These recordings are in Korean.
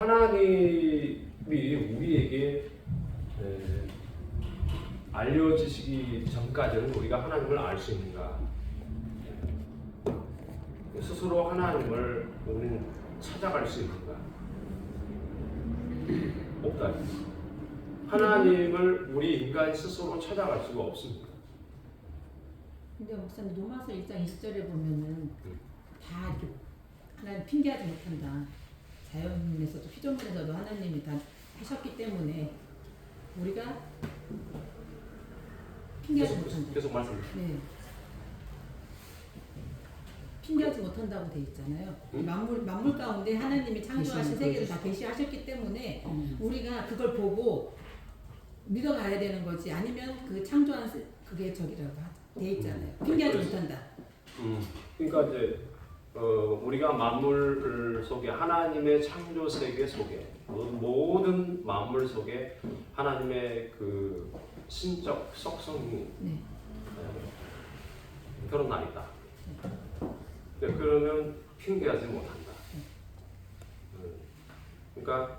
하나님이 우리에게 알려지시기 전까지는 우리가 하나님을 알 수 있는가? 스스로 하나님을 우리는 찾아갈 수 있는가? 없다. 하나님을 우리 인간 스스로 찾아갈 수가 없습니다. 근데 목사님 로마서 1장 20절에 보면은 다 이렇게 하나님 핑계하지 못한다. 자연에서도 피조물에서도 하나님이 다 하셨기 때문에 우리가 핑계하지 못한다. 계속 말씀해. 네. 핑계하지 못한다고 돼 있잖아요. 만물 가운데 하나님이 창조하신 세계를 다 계시하셨기 때문에 우리가 그걸 보고 믿어가야 되는 거지. 아니면 그 창조한 그게 저기라고 돼 있잖아요. 핑계하지 못한다. 그러니까 이제 우리가 만물 속에 하나님의 창조 세계 속에 모든 만물 속에 하나님의 그 신적 속성이 드러나 있다. 그러면 핑계하지 못한다. 그러니까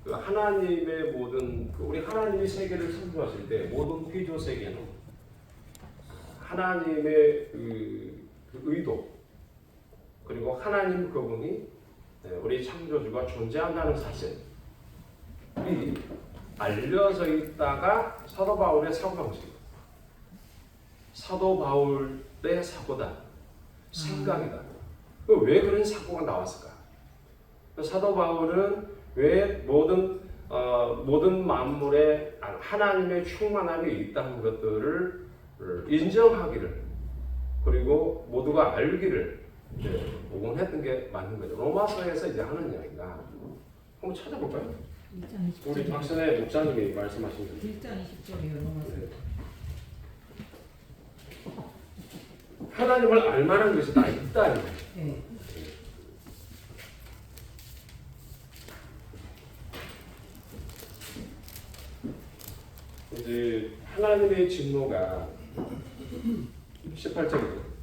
그 하나님의 모든 우리 하나님이 세계를 창조하실 때 모든 피조 세계는 하나님의 그 의도 그리고 하나님 그분이 우리 창조주가 존재한다는 사실이 알려져 있다가 사도 바울의 사고방식, 사도 바울의 사고다, 생각이다. 왜 그런 사고가 나왔을까? 사도 바울은 왜 모든 만물에 하나님의 충만함이 있다는 것들을 인정하기를 그리고 모두가 알기를 복원했던 게 맞는 거죠. 로마서에서 이제 하는 이야기가 한번 찾아볼까요? 우리 박선혜 목사님이 말씀하신 거. 1장 20절이에요. 로마서. 하나님을 알만한 것이 다 있다. 네. 이제 하나님의 진노가 18절이죠.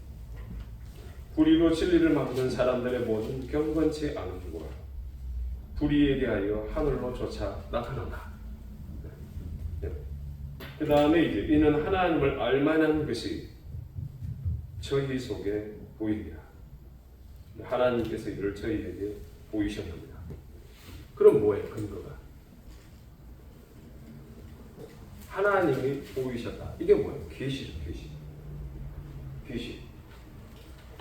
불의로 진리를 막는 사람들의 모든 경건치 않은 죽어라. 불의에 대하여 하늘로 조차 나타난다. 그 다음에 이제 이는 하나님을 알만한 것이 저희 속에 보이리라. 하나님께서 이를 저희에게 보이셨습니다. 그럼 뭐예요? 근거가? 하나님이 보이셨다. 이게 뭐예요? 계시죠, 계시. 계시.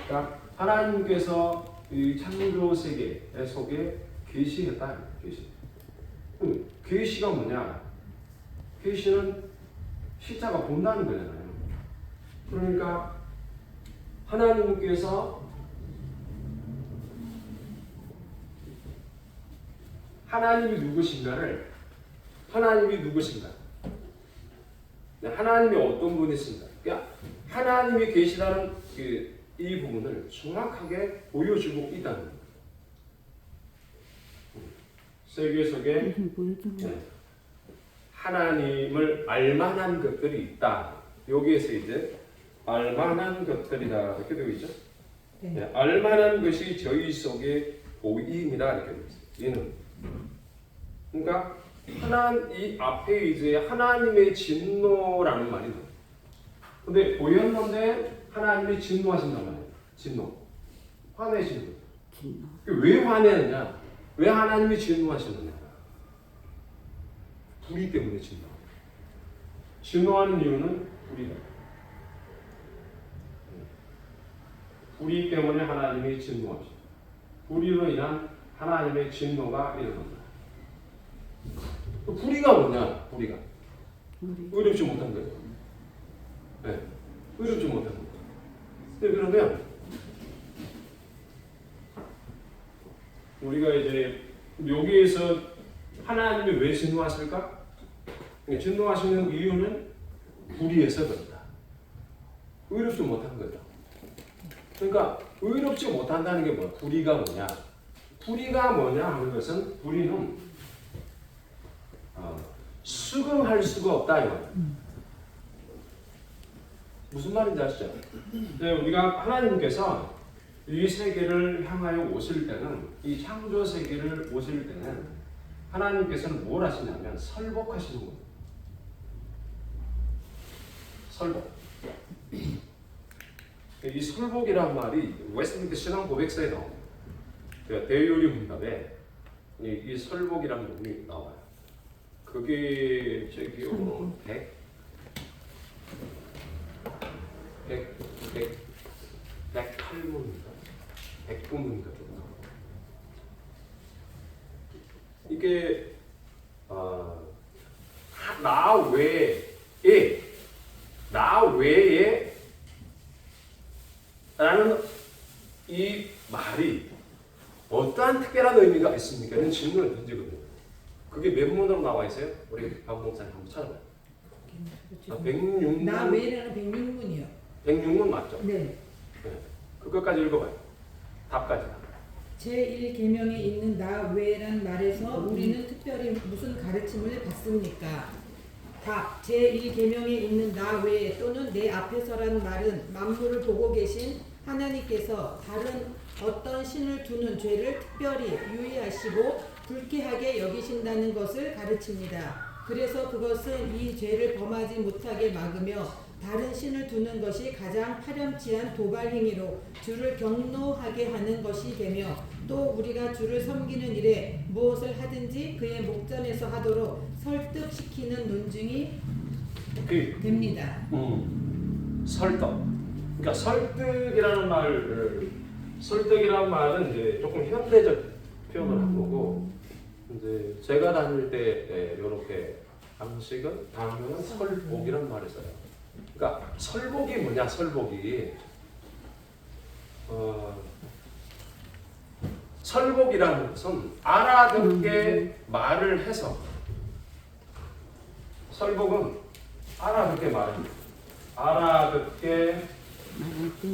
그러니까 하나님께서 이 창조 세계 속에 계시했다. 계시. 계시가 뭐냐? 계시는 십자가 본다는 거잖아요. 그러니까 하나님께서 하나님이 누구신가를 하나님이 누구신가? 하나님이 어떤 분이신가? 그러니까 하나님이 계시다는 이 부분을 정확하게 보여주고 있다는 거예요. 세계 속에 하나님을 알만한 것들이 있다. 여기에서 이제 알만한 것들이다 이렇게 되어 있죠. 네. 알만한 것이 저희 속에 보이입니다 이렇게 되어 있어요. 얘는 그러니까 이 앞에 이제 하나님의 진노라는 말이 나와요. 근데 보였는데 하나님이 진노하신단 말이에요. 진노. 화내시는 거예요. 왜 화내느냐? 왜 하나님이 진노하시느냐? 불의 때문에 진노. 진노하는 이유는 불의다. 불의 때문에 하나님이 진노하시다. 불의로 인한 하나님의 진노가 일어난다. 불의가 뭐냐? 불의가 의롭지 못한 거예요. 네, 의롭지 못한 거예요. 그러면 우리가 이제 여기에서 하나님이 왜 진노하실까? 진노하시는 이유는 불의에서 그렇다. 의롭지 못한 거다. 그러니까 의롭지 못한다는 게 뭐야? 불의가 뭐냐? 불의가 뭐냐 하는 것은 불의는 수긍할 수가 없다 이거예요. 무슨 말인지 아시죠? 네, 우리가 하나님께서 이 세계를 향하여 오실 때는, 이 창조 세계를 오실 때는 하나님께서는 뭘 하시냐면 설복하시는 거예요. 설복. 이 설복이란 말이 웨스트민스터 신앙 고백서에 나옵니다. 대요리 문답에 이 설복이라는 부분이 나와요. 그게 저기 108문인가? 109문인가? 이게 나 외에 라는 이 말이 어떠한 특별한 의미가 있습니까? 이런 질문을 던지거든요. 그게 몇 문으로 나와 있어요? 우리 박 목사님 한번 찾아봐요. 106문. 나 외에는 106문이요. 106문 맞죠? 네. 네. 그것까지 읽어봐요. 답까지. 제1계명에 있는 나 외란 말에서 우리는 특별히 무슨 가르침을 받습니까? 답. 제1계명에 있는 나 외에 또는 내 앞에서란 말은 만물을 보고 계신 하나님께서 다른 어떤 신을 두는 죄를 특별히 유의하시고 불쾌하게 여기신다는 것을 가르칩니다. 그래서 그것은 이 죄를 범하지 못하게 막으며 다른 신을 두는 것이 가장 파렴치한 도발 행위로 주를 경노하게 하는 것이 되며 또 우리가 주를 섬기는 일에 무엇을 하든지 그의 목전에서 하도록 설득시키는 논증이 됩니다. 설득. 그러니까 설득이라는 말은 이제 조금 현대적 표현을 한 거고, 이제 제가 다닐 때 이렇게 방식은 당연은 설복이라는 말을 써요. 그러니까 설복이 뭐냐? 설복이 설복이라는 것은 알아듣게 말을 해서, 설복은 알아듣게 말합니다. 알아듣게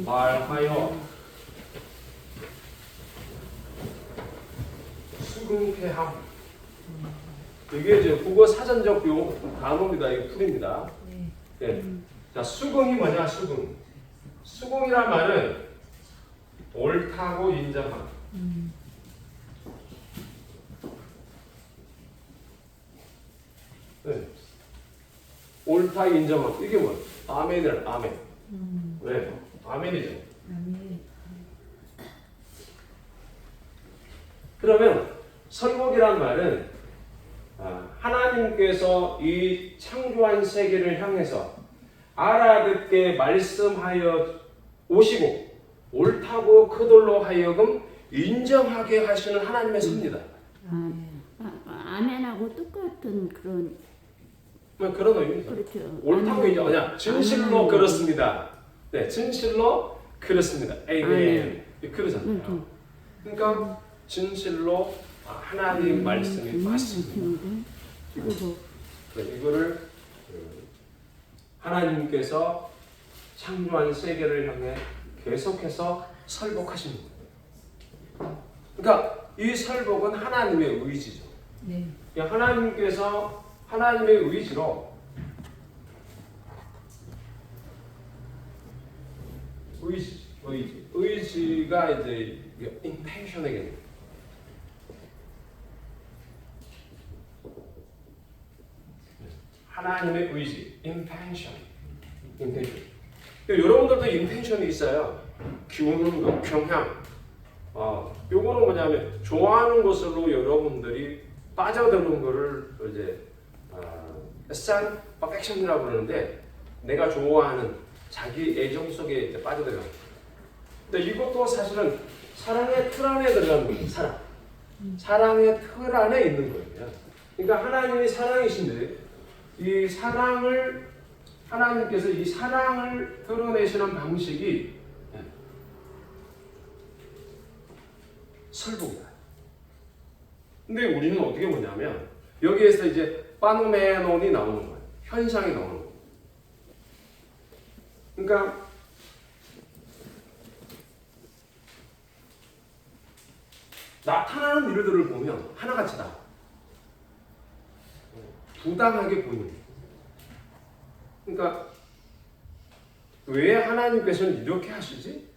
말하여 수긍케 함. 이게 이제 국어 사전적 단어입니다. 이거 풀입니다. 네. 자, 수긍이 뭐냐? 수긍. 수긍이란 말은 옳다고 인정함. 네. 옳다 인정함. 이게 뭐? 아멘이란 아멘. 왜? 아멘이죠. 아멘. 그러면 설복이란 말은 하나님께서 이 창조한 세계를 향해서 알아듣게 말씀하여 오시고 옳다고 그들로 하여금 인정하게 하시는 하나님의 섭니다. 아멘하고 똑같은 그런 뭐 그런 의미죠. 그렇죠. 옳다고 인정하냐? 진실로 그렇습니다. 네, 진실로 그렇습니다. 아멘. 그러잖아요. 그러니까 진실로 하나님 말씀이 맞습니다. 그리고 이거를 하나님께서 창조한 세계를 향해 계속해서 설복하시는 거예요. 그러니까 이 설복은 하나님의 의지죠. 네. 하나님께서 하나님의 의지로 의지가 이제 intention에게 하나님의 의지, intention. 여러분들도 intention이 있어요. 기우는 거, 평향. 요거는 뭐냐면 좋아하는 것으로 여러분들이 빠져드는 거를 이제 산 퍼펙션이라고 그러는데, 내가 좋아하는 자기 애정 속에 이제 빠져들어가. 근데 이것도 사실은 사랑의 틀 안에 들어가는 거예요. 사랑의 틀 안에 있는 거예요. 그러니까 하나님이 사랑이신데 이 사랑을 하나님께서 이 사랑을 드러내시는 방식이 설복이다. 근데 우리는 어떻게 보냐면 여기에서 이제 파노메논이 나오는 거예요. 현상이 나오는 거예요. 그러니까 나타나는 일들을 보면 하나같이 다 부당하게 보이는 거예요. 그러니까 왜 하나님께서는 이렇게 하시지?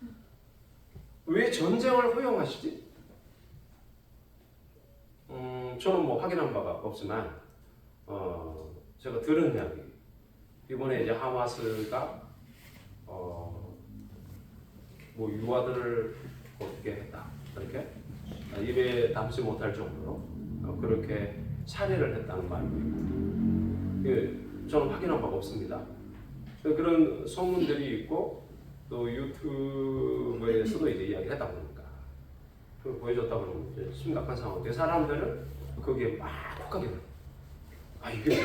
왜 전쟁을 허용하시지? 저는 뭐 확인한 바가 없지만 제가 들은 이야기 이번에 이제 하마스가 뭐 유아들을 어떻게 했다 이렇게 입에 담지 못할 정도로 그렇게 살해를 했다는 말이 저는 확인한 바가 없습니다. 그런 소문들이 있고 또 유튜브에서도 이제 이야기를 했다 보니까 그걸 보여줬다 그러면 이제 심각한 상황인데 사람들은 거기에 막 혹하게 돼요. 아 이게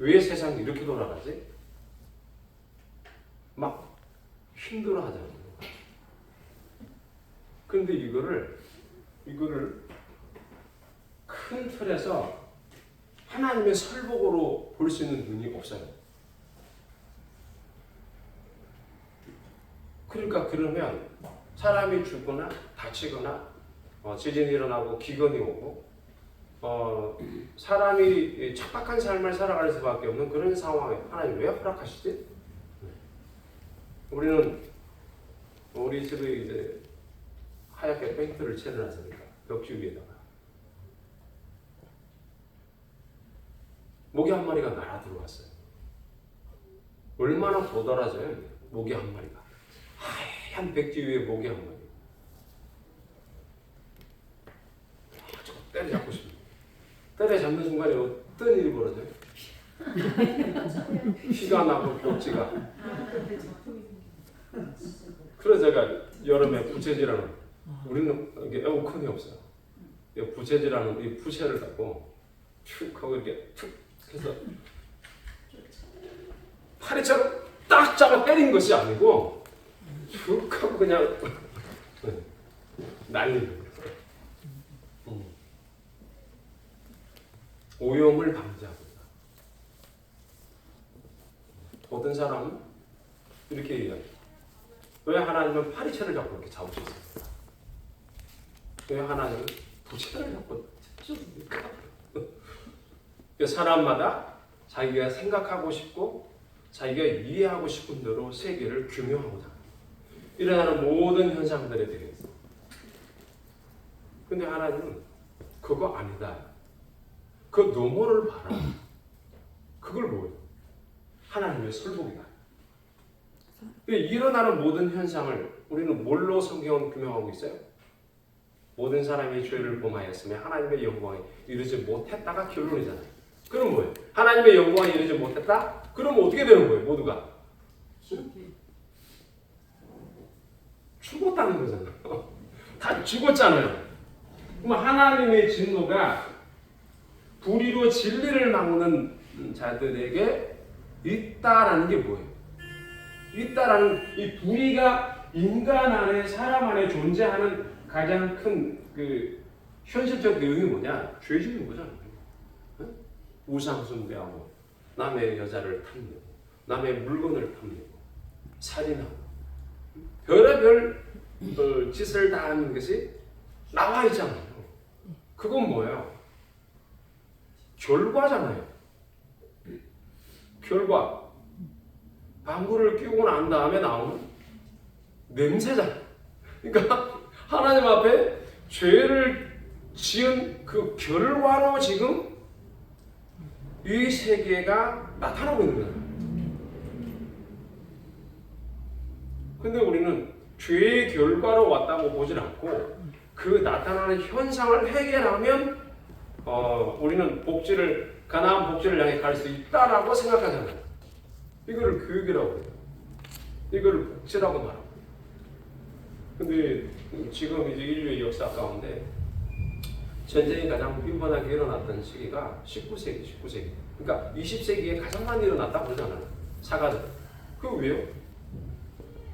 왜 세상이 이렇게 돌아가지? 막 힘들어하잖아요. 그런데 이거를 큰 틀에서 하나님의 설복으로 볼 수 있는 눈이 없어요. 그러니까 그러면 사람이 죽거나 다치거나 지진이 일어나고 기근이 오고 사람이 척박한 삶을 살아갈 수밖에 없는 그런 상황에 하나님 왜 허락하시지? 우리 집에 이제 하얗게 페인트를 칠해놨으니까 벽지 위에다가 모기 한 마리가 날아 들어왔어요. 얼마나 도달하죠? 모기 한 마리가 하얀 백지 위에 모기 한 마리. 저거 때려잡고 싶어요. 때려잡는 순간에 어떤 일이 벌어져요? 피가 나고 벽지가. 그래서 제가 여름에 부채질하는 우리는 이게 에어컨이 없어요. 부채질하는 이 부채를 갖고 툭 하고 이렇게 툭 해서 파리처럼 딱 잡아 때린 것이 아니고 툭 하고 그냥 날리는 거예요. 오염을 방지합니다. 어떤 사람은 이렇게 얘기합니다. 왜 하나님은 파리채를 잡고 이렇게 잡으셨습니까? 왜 하나님은 부채를 잡고 잡으셨습니까? 사람마다 자기가 생각하고 싶고 자기가 이해하고 싶은 대로 세계를 규명하고자 합니다. 일어나는 모든 현상들에 대해서. 근데 하나님은 그거 아니다. 그 너머를 봐라. 그걸 뭐예요? 하나님의 설복이다. 일어나는 모든 현상을 우리는 뭘로 성경은 규명하고 있어요? 모든 사람이 죄를 범하였으며 하나님의 영광에 이르지 못했다가 결론이잖아요. 그럼 뭐예요? 하나님의 영광에 이르지 못했다? 그럼 어떻게 되는 거예요? 모두가 죽었다는 거잖아요. 다 죽었잖아요. 그럼 하나님의 진노가 불의로 진리를 막는 자들에게 있다라는 게 뭐예요? 있다라는 이 불의가 인간 안에 사람 안에 존재하는 가장 큰 그 현실적 내용이 뭐냐? 죄짓는 거잖아요. 응? 우상 숭배하고 남의 여자를 탐내고 남의 물건을 탐내고 살인하고 별의별 짓을 다 하는 것이 나와 있잖아요. 그건 뭐예요? 결과잖아요. 결과. 방구를 끼우고 난 다음에 나오는 냄새잖아요. 그러니까 하나님 앞에 죄를 지은 그 결과로 지금 이 세계가 나타나고 있는 거예요. 근데 우리는 죄의 결과로 왔다고 보질 않고 그 나타나는 현상을 해결하면 우리는 가나안 복지를 향해 갈 수 있다라고 생각하잖아요. 이거를 교육이라고 해요. 이거를 복지라고 말하고. 근데 지금 이제 인류의 역사 가운데 전쟁이 가장 빈번하게 일어났던 시기가 19세기. 그러니까 20세기에 가장 많이 일어났다고 그러잖아요. 사가들. 그거 왜요?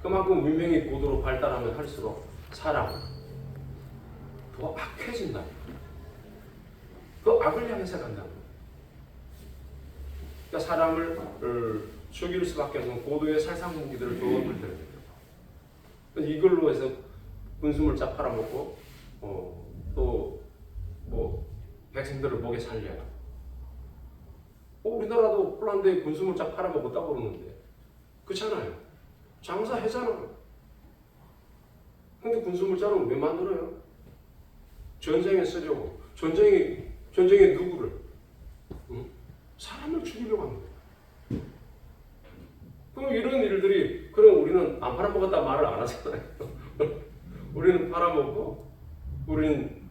그만큼 문명이 고도로 발달하면 할수록 사람은 더 악해진다. 더 악을 향해서 간다. 그러니까 사람을 죽일 수밖에 없는 고도의 살상 무기들을 더 만들어야 돼요. 이걸로 해서 군수물자 팔아먹고 또 뭐 백성들을 목에 살려요. 우리나라도 폴란드에 군수물자 팔아먹었다고 그러는데 그렇잖아요. 장사해잖아요. 근데 군수물자는 왜 만들어요? 전쟁에 쓰려고. 전쟁에 누구를? 응? 사람을 죽이려고 하는 거예요. 그럼 이런 일들이, 그럼 우리는 안 팔아먹었다 말을 안 하잖아요. 우리는 팔아먹고, 우리는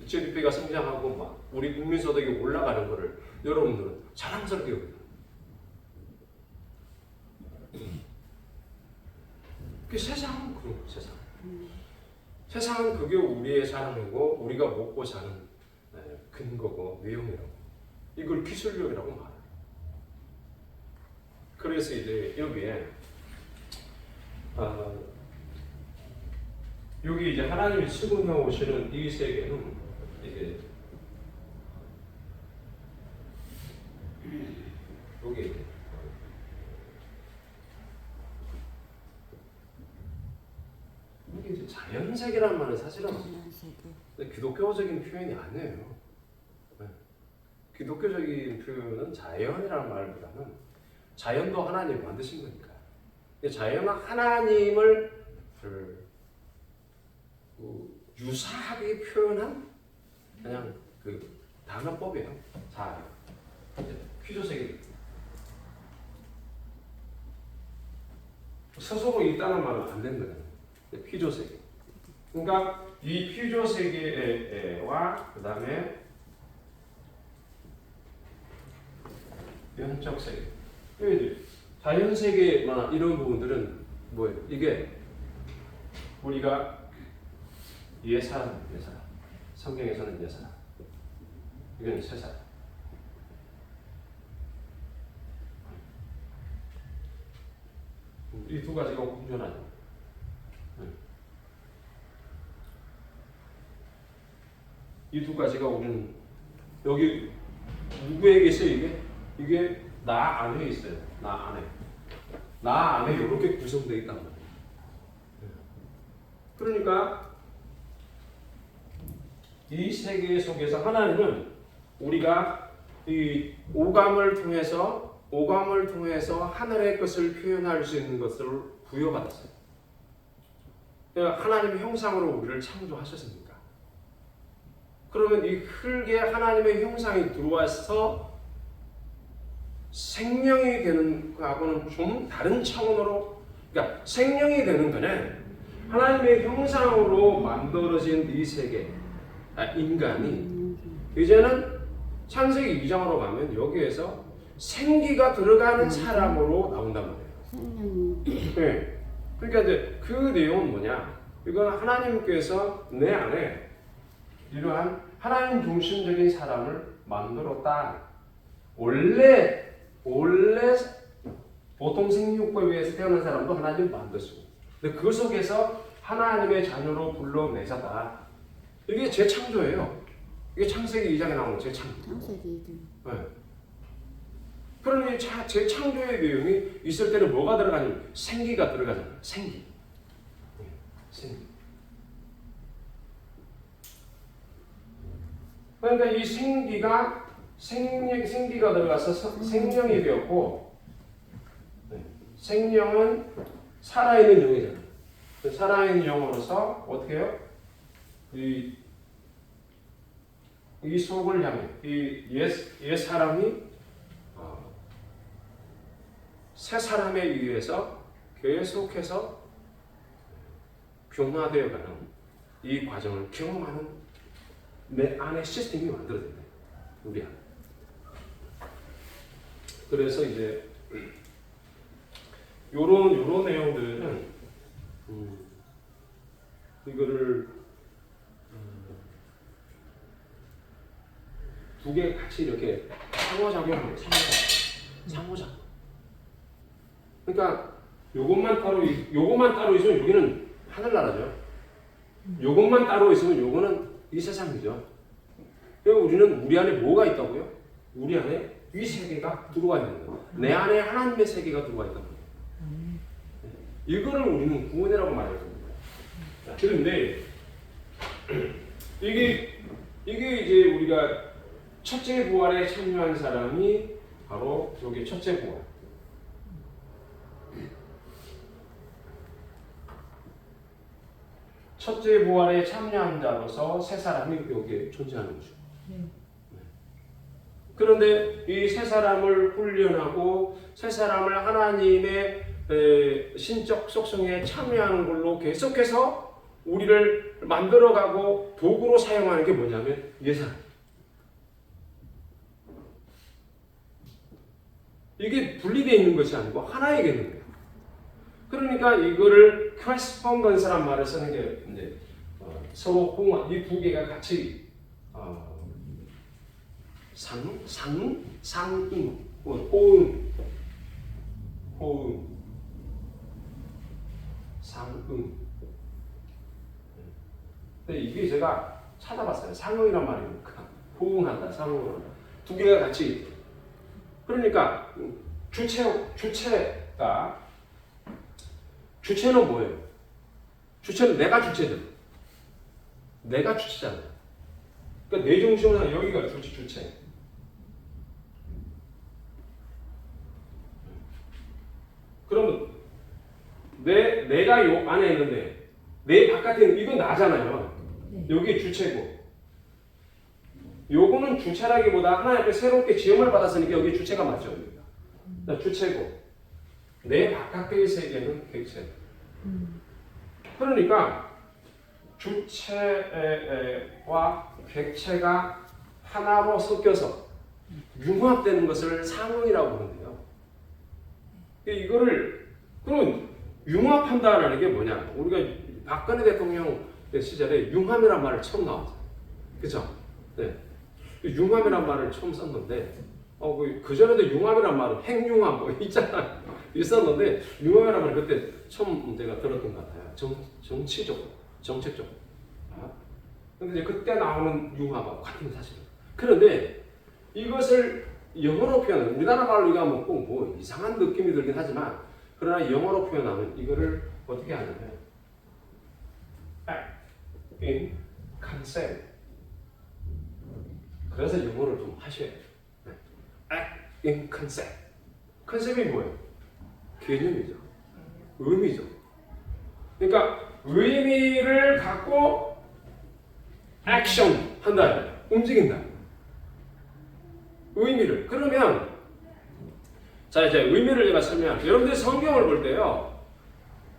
GDP가 성장하고 막 우리 국민소득이 올라가는 거를 여러분들은 자랑스럽게 여겨요. 그 세상은 그런 거예요. 세상은 그게 우리의 삶이고 우리가 먹고 사는 근거고 내용이라고. 이걸 기술력이라고 말해요. 그래서 이제 여기에 여기 이제 하나님이 수금해 오시는 이 세계는 이게 여기 이게 이제 자연세계란 말은 사실은 기독교적인 표현이 아니에요. 네. 기독교적인 표현은 자연이라는 말보다는 자연도 하나님이 만드신 거니까. 자연은 하나님을 유사하게 표현한 그냥 그 단어법이에요. 자, 피조세계. 스스로 있다는 말은 안 되는 거예요. 피조세계. 그러니까 이 피조세계와 그 다음에 영적 세계. 자연세계나 이런 부분들은 뭐예요? 이게 우리가 옛사람. 성경에서는 옛사람. 이건 새사람. 이 두 가지가 공존하죠. 이 두 가지가 우리는 여기 누구에게 있어요? 이게 나 안에 있어요. 나 안에 이렇게 구성되어 있단 말이에요. 그러니까 이 세계 속에서 하나님은 우리가 이 오감을 통해서 하늘의 것을 표현할 수 있는 것을 부여받았어요. 하나님의 형상으로 우리를 창조하셨습니까? 그러면 이 흙에 하나님의 형상이 들어와서 생명이 되는 거하고는 좀 다른 차원으로, 그러니까 생명이 되는 거는 하나님의 형상으로 만들어진 이 세계, 인간이 이제는 창세기 2장으로 가면 여기에서 생기가 들어가는 사람으로 나온단 말이에요. 네. 그러니까 이제 그 내용은 뭐냐? 이건 하나님께서 내 안에 이러한 하나님 중심적인 사람을 만들었다. 원래 보통 생육법에 의해서 태어난 사람도 하나님 만드시고, 근데 그 속에서 하나님의 자녀로 불러내셨다. 이게 재창조예요. 이게 창세기 2장에 나오는 재창조. 창세기 2장. 네. 그러니 재창조의 내용이 있을 때는 뭐가 들어가냐면 생기가 들어가잖아요. 생기. 그러니까 이 생기가 들어가서 생명이 되었고, 생명은 살아있는 영이잖아요. 살아있는 영으로서 어떻게 해요? 이 속을 향해 옛 사람이 새 사람에 의해서 계속해서 변화되어가는 이 과정을 경험하는 내 안에 시스템이 만들어진다. 우리 안에. 그래서 이제 요런 내용들은 이거를 두 개 같이 이렇게 상호작용하는 거예요. 상호작용. 그러니까 요것만 따로 있으면 여기는 하늘나라죠. 요것만 따로 있으면 요거는 이 세상이죠. 그러니까 우리는 우리 안에 뭐가 있다고요? 우리 안에 이 세계가 들어와 있는 거예요. 내 안에 하나님의 세계가 들어와 있다는 거예요. 이거를 우리는 구원이라고 말해요. 그런데 이게 이제 우리가 첫째 부활에 참여한 사람이 바로 여기 첫째 부활. 첫째 부활에 참여한 자로서 세 사람이 여기에 존재하는 거죠. 네. 그런데 이 세 사람을 훈련하고 세 사람을 하나님의 신적 속성에 참여하는 걸로 계속해서 우리를 만들어가고 도구로 사용하는 게 뭐냐면 예산. 이게 분리되어 있는 것이 아니고 하나에게 있는 거예요. 그러니까 이거를 correspondence 말을 쓰는 게 이제 서로 호응한 이 두 개가 같이 상응, 호응, 상응. 근데 이게 제가 찾아봤어요. 상응이란 말이니까 호응한다, 상응한다. 두 개가 같이. 그러니까 주체는 뭐예요? 주체는 내가 주체잖아. 내가 주체잖아. 그러니까 내 중심은 여기가 주체. 그러면 내가 요 안에 있는데 내 바깥에 있는 이건 나잖아요. 네. 여기 주체고. 요거는 주체라기보다 하나님 앞에 새롭게 지음을 받았으니까 여기 주체가 맞죠. 주체고 내 바깥의 세계는 객체. 그러니까 주체와 객체가 하나로 섞여서 융합되는 것을 상응이라고 부르는데요. 이거를 그럼 융합한다라는 게 뭐냐? 우리가 박근혜 대통령 시절에 융합이란 말을 처음 나왔어요. 그렇죠? 네. 융합이란 말을 처음 썼는데 그 전에도 융합이란 말은 핵융합 뭐 있잖아 있었는데 융합이란 말을 그때 처음 제가 들었던 것 같아요. 정치적으로, 정책적으로. 근데 이제 그때 나오는 융합하고 같은 사실이에요. 그런데 이것을 영어로 표현하는 우리나라 말로 이거 하면 꼭 뭐 이상한 느낌이 들긴 하지만 그러나 영어로 표현하면 이거를 어떻게 하냐면 act in concept. 그래서 영어를 좀 하셔야 돼요. act in concept. 컨셉이 뭐예요? 개념이죠. 의미죠. 그러니까 의미를 갖고 액션 한다. 움직인다. 의미를. 그러면 자 이제 의미를 제가 설명할게요. 여러분들이 성경을 볼 때요.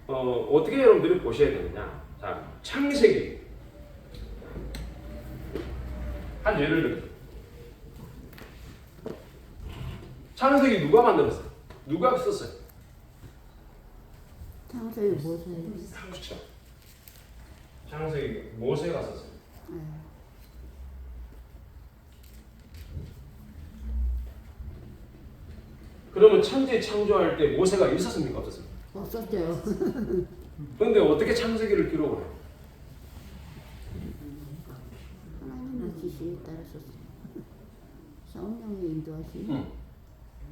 어떻게 여러분들이 보셔야 되느냐. 자, 창세기. 한 예를 들어. 창세기 누가 만들었어요? 누가 썼어요? 창세기 모세. 그렇죠. 창세기 모세가 썼어요. 그러면 천지 창조할 때 모세가 있었습니까? 없었습니까? 없었죠. 그런데 어떻게 창세기를 기록을 해요? 하나님의 지시에 따라서 성령의 인도하시니.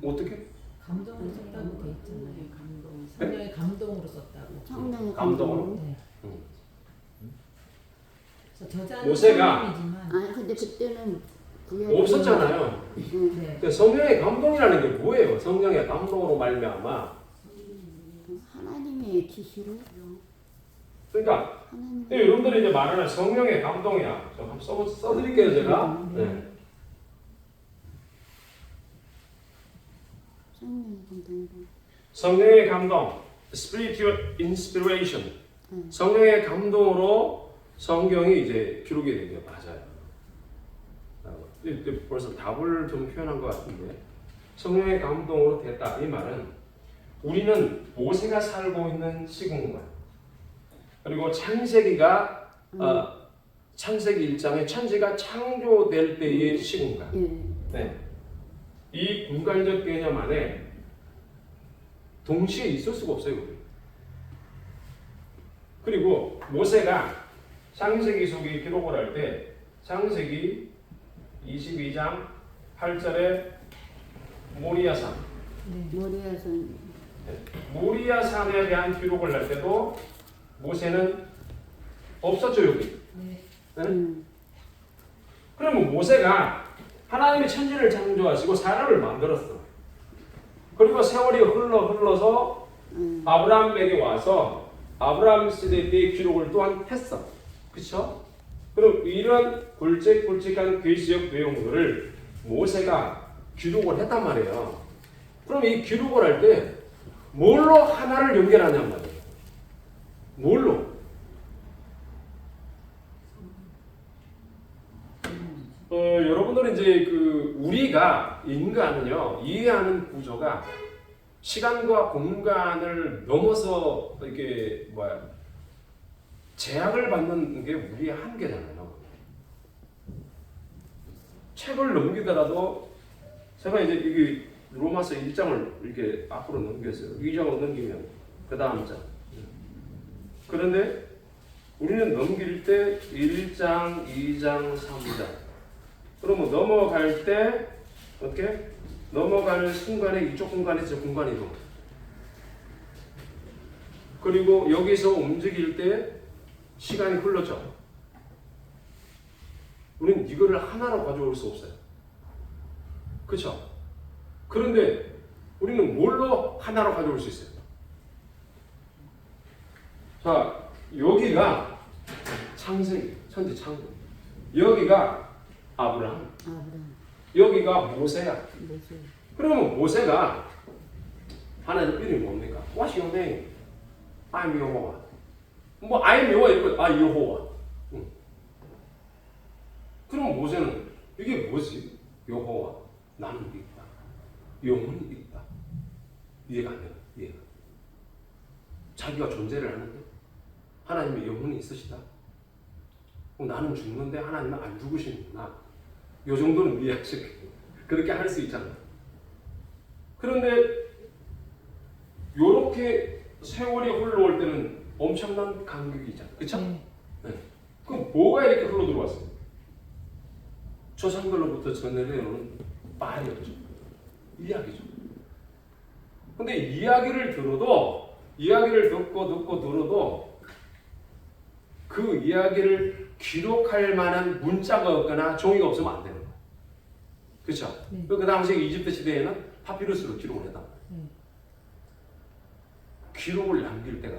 어떻게? 감동으로 썼다고 돼 있잖아요. 성령의 감동으로 썼다고. 성령의 감동으로? 감동으로. 네. 그래서 저자는 모세가- 성령이지만 아니 근데 그때는 없었잖아요. 네. 그러니까 성령의 감동이라는 게 뭐예요? 성령의 감동으로 말미암아. 하나님의 지시로. 그러니까 하나님. 여러분들이 이제 말하는 성령의 감동이야. 좀 한번 써드릴게요 제가. 네. 성령의 감동으로. 성령의 감동, spiritual inspiration. 성령의 감동으로 성경이 이제 기록이 된 게 맞아요. 벌써 답을 좀 표현한 것 같은데 성령의 감동으로 됐다. 이 말은 우리는 모세가 살고 있는 시공간 그리고 창세기가 창세기 1장에 천지가 창조될 때의 시공간. 예. 네. 이 공간적 개념 안에 동시에 있을 수가 없어요. 그리고 모세가 창세기 속에 기록을 할 때 창세기 22장 8절에 모리아산 모리아산. 모리아산에 대한 기록을 할 때도 모세는 없었죠 여기. 네. 그러면 모세가 하나님이 천지를 창조하시고 사람을 만들었어. 그리고 세월이 흘러서 아브라함에게 와서 아브라함 세대 때의 기록을 또한 했어. 그쵸? 그럼 이런 굵직굵직한 계시적 내용들을 모세가 기록을 했단 말이에요. 그럼 이 기록을 할 때 뭘로 하나를 연결하냔 말이에요. 뭘로? 여러분들은 이제 우리가 인간은요 이해하는 구조가 시간과 공간을 넘어서 이렇게 제약을 받는 게 우리의 한계잖아요. 책을 넘기더라도 제가 이제 이게 로마서 1장을 이렇게 앞으로 넘겼어요. 2장으로 넘기면 그 다음 장. 그런데 우리는 넘길 때 1장, 2장, 3장. 그러면 넘어갈 때 어떻게? 넘어가는 순간에 이쪽 공간에 저 공간이 이동. 그리고 여기서 움직일 때 시간이 흘렀죠. 우리는 이거를 하나로 가져올 수 없어요. 그렇죠? 그런데 우리는 뭘로 하나로 가져올 수 있어요? 자, 여기가 창세기, 천지 창조. 여기가 아브라함. 여기가 모세야. 모세. 그러면 모세가 하나님 이름이 뭡니까? What's your name? I'm 여호와. 뭐 I'm 여호와 이거 여호와. 응. 그럼 모세는 이게 뭐지? 여호와. 나는 있다. 영혼이 있다. 이해가 안 돼요. 이해가. 자기가 존재를 하는데 하나님의 영혼이 있으시다. 나는 죽는데 하나님은 안 죽으시는구나. 요 정도는 이해하시고 그렇게 할 수 있잖아요. 그런데 요렇게 세월이 흘러올 때는 엄청난 간격이 있잖아요. 그쵸? 네. 그럼 뭐가 이렇게 흘러 들어왔어요? 조상들로부터 전해내려오는 말이었죠. 이야기죠. 근데 이야기를 들어도 이야기를 듣고 들어도 그 이야기를 기록할 만한 문자가 없거나 종이가 없으면 안 되는 거예요. 그렇죠? 네. 그 당시에 이집트 시대에는 파피루스로 기록을 했단 말이에요. 기록을 남길 때가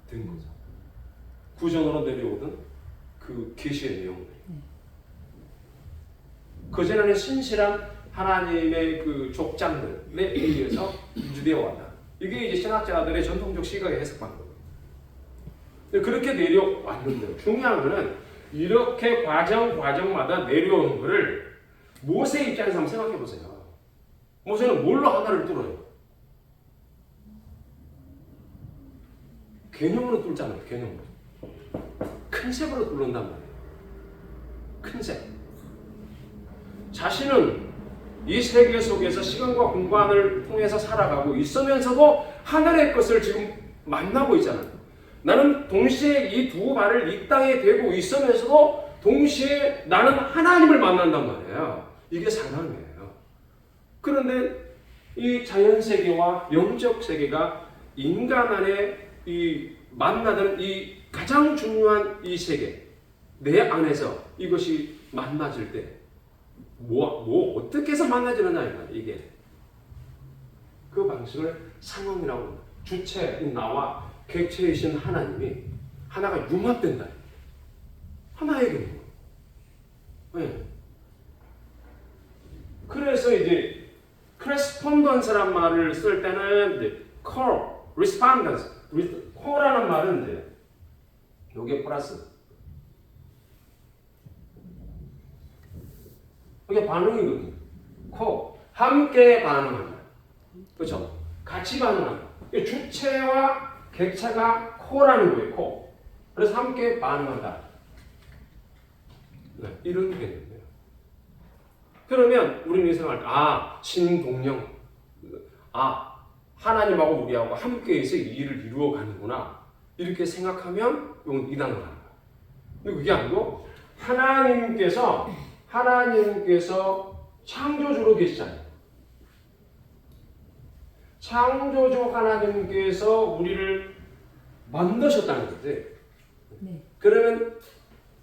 된 거죠. 구전으로 내려오던 그 계시의 내용들. 그전에는 신실한 하나님의 그 족장들에 의해서 유대어 왔다. 이게 이제 신학자들의 전통적 시각에 해석한 거예요. 그렇게 내려왔는데 중요한 거는 이렇게 과정마다 내려오는 거를 모세 입장에서 한번 생각해 보세요. 모세는 뭘로 하나를 뚫어요? 개념으로 뚫잖아요. 개념으로. 컨셉으로 뚫는단 말이에요. 컨셉. 자신은 이 세계 속에서 시간과 공간을 통해서 살아가고 있으면서도 하늘의 것을 지금 만나고 있잖아요. 나는 동시에 이 두 발을 이 땅에 대고 있으면서도 동시에 나는 하나님을 만난단 말이에요. 이게 상황이에요. 그런데 이 자연 세계와 영적 세계가 인간 안에 이 만나던 이 가장 중요한 이 세계 내 안에서 이것이 만나질 때 어떻게 해서 만나지느냐 이게 그 방식을 상황이라고 합니다. 주체인 나와 객체이신 하나님이 하나가 융합된다. 하나의 경우. 네. 그래서 이제 크레스폰던스란 말을 쓸 때는 이제 call, respondence, call라는 말은 이제 요게 플러스 이게 반응이거든요. 함께 반응한다. 그렇죠? 같이 반응한다. 주체와 객체가 코라는 거예요. 코. 그래서 함께 반응한다. 네, 이런 개념이에요. 그러면 우리는 생각할 때 신동령. 하나님하고 우리하고 함께해서 이 일을 이루어 가는구나. 이렇게 생각하면 이건 이단을 하는 거예요. 근데 그게 아니고 하나님께서 창조주로 계시잖아요. 창조주 하나님께서 우리를 만드셨다는 건데, 네. 그러면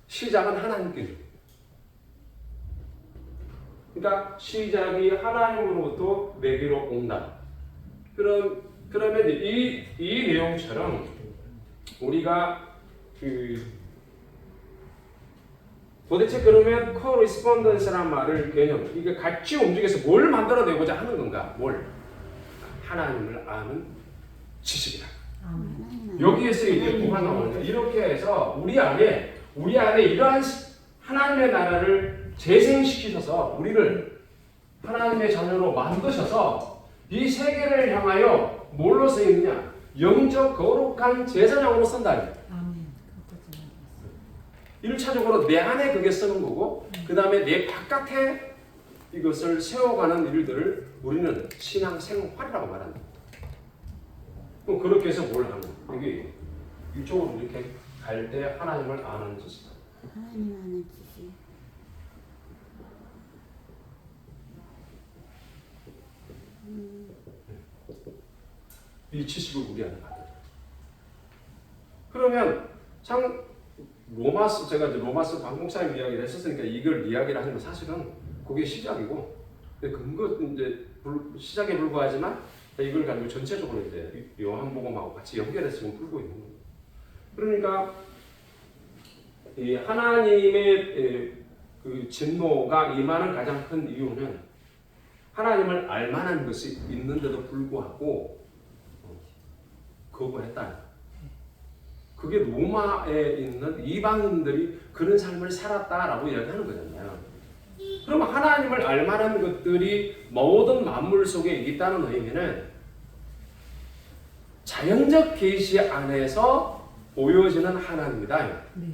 시작은 하나님께서. 그러니까 시작이 하나님으로부터 내게로 온다. 그러면 이 내용처럼 우리가 도대체 그러면 correspondence란 말을 개념, 이게 같이 움직여서 뭘 만들어내고자 하는 건가? 뭘? 하나님을 아는 지식이다. 여기에서 이제 뭐가 나오느냐? 이렇게 해서 우리 안에 이러한 하나님의 나라를 재생시키셔서 우리를 하나님의 자녀로 만드셔서 이 세계를 향하여 뭘로 쓰이느냐? 영적 거룩한 제사장으로 쓴다. 아멘. 1차적으로 내 안에 그게 쓰는 거고 그 다음에 내 바깥에 이것을 세워가는 일들을 우리는 신앙 생활이라고 말한다. 그럼 그렇게 해서 뭘 하는 거야? 이게 이쪽으로 이렇게 갈 때 하나님을 아는 지식. 하나님 아는 지식. 이 지식을 우리 안에 받아요. 그러면 참 로마서 제가 이제 로마서 관공차임 이야기를 했었으니까 이걸 이야기를 하지만 사실은 그게 시작이고 근거 이제 시작에 불과하지만 이걸 가지고 전체적으로 이제 요한복음하고 같이 연결해서 지금 풀고 있는 거예요. 그러니까 이 하나님의 그 진노가 임하는 가장 큰 이유는 하나님을 알만한 것이 있는데도 불구하고 거부했다. 그게 로마에 있는 이방인들이 그런 삶을 살았다라고 이야기하는 거잖아요. 그러면 하나님을 알만한 것들이 모든 만물 속에 있다는 의미는 자연적 계시 안에서 보여지는 하나님이다. 네.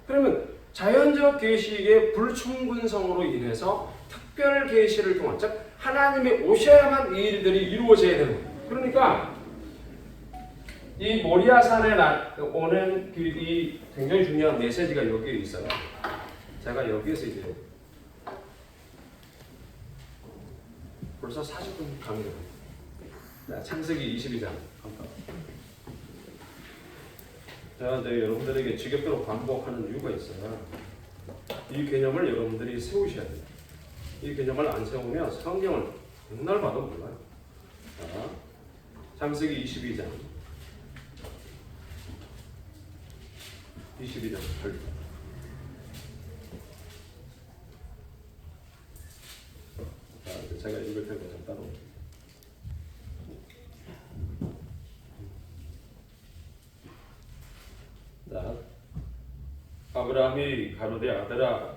그러면 자연적 계시의 불충분성으로 인해서 특별 계시를 통한 즉 하나님이 오셔야만 이 일들이 이루어져야 되는 거예요. 그러니까 이 모리아산에 오는 이 굉장히 중요한 메시지가 여기에 있어요. 제가 여기에서 이제 벌써 40분 강의를 해요. 창세기 22장. 제가 이제 여러분들에게 지겹도록 반복하는 이유가 있어요. 이 개념을 여러분들이 세우셔야 돼요. 이 개념을 안 세우면 성경을 백날 봐도 몰라요. 자, 창세기 22장. 22장 8절. 자, 제가 읽을 테니까 좀 따로. 자, 아브라함이 가로되 아들아